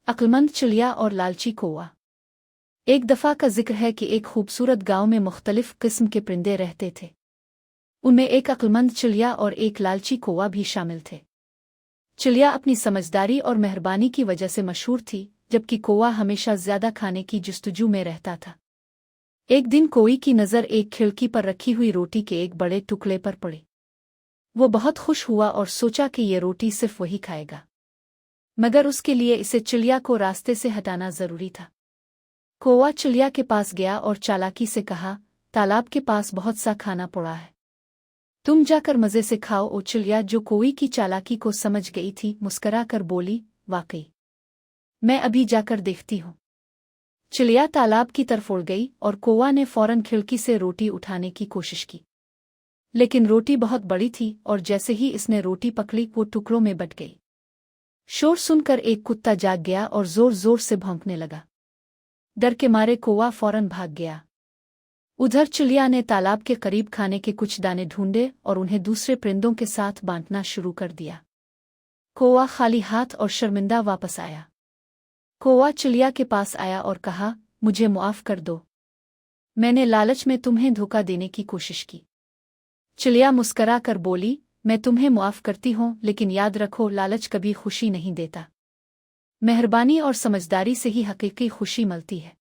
अक्लमंद चिड़िया और लालची कौवा। एक दफ़ा का जिक्र है कि एक खूबसूरत गांव में मुख्तलिफ किस्म के परिंदे रहते थे। उनमें एक अक्लमंद चिड़िया और एक लालची कौवा भी शामिल थे। चिड़िया अपनी समझदारी और मेहरबानी की वजह से मशहूर थी, जबकि कौवा हमेशा ज्यादा खाने की जुस्तजू में रहता था। एक दिन कौवे की नज़र एक खिड़की पर रखी हुई रोटी के एक बड़े टुकड़े पर पड़ी। वो बहुत खुश हुआ और सोचा कि ये रोटी सिर्फ वही खाएगा, मगर उसके लिए इसे चिड़िया को रास्ते से हटाना जरूरी था। कौवा चिड़िया के पास गया और चालाकी से कहा, तालाब के पास बहुत सा खाना पड़ा है, तुम जाकर मज़े से खाओ। ओ चिड़िया, जो कौवे की चालाकी को समझ गई थी, मुस्करा कर बोली, वाकई, मैं अभी जाकर देखती हूँ। चिड़िया तालाब की तरफ उड़ गई और कौवा ने फौरन खिड़की से रोटी उठाने की कोशिश की, लेकिन रोटी बहुत बड़ी थी और जैसे ही इसने रोटी पकड़ी वो टुकड़ों में बट गई। शोर सुनकर एक कुत्ता जाग गया और जोर जोर से भौंकने लगा। डर के मारे कौवा फौरन भाग गया। उधर चिड़िया ने तालाब के करीब खाने के कुछ दाने ढूंढे और उन्हें दूसरे परिंदों के साथ बांटना शुरू कर दिया। कौवा खाली हाथ और शर्मिंदा वापस आया। कौवा चिड़िया के पास आया और कहा, मुझे मुआफ कर दो, मैंने लालच में तुम्हें धोखा देने की कोशिश की। चिड़िया मुस्करा कर बोली, मैं तुम्हें मुआफ करती हूँ, लेकिन याद रखो, लालच कभी खुशी नहीं देता। मेहरबानी और समझदारी से ही हकीकी खुशी मिलती है।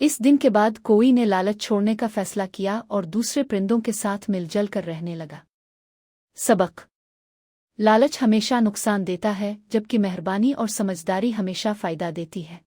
इस दिन के बाद कौवे ने लालच छोड़ने का फैसला किया और दूसरे परिंदों के साथ मिलजुल कर रहने लगा। सबक: लालच हमेशा नुकसान देता है, जबकि मेहरबानी और समझदारी हमेशा फायदा देती है।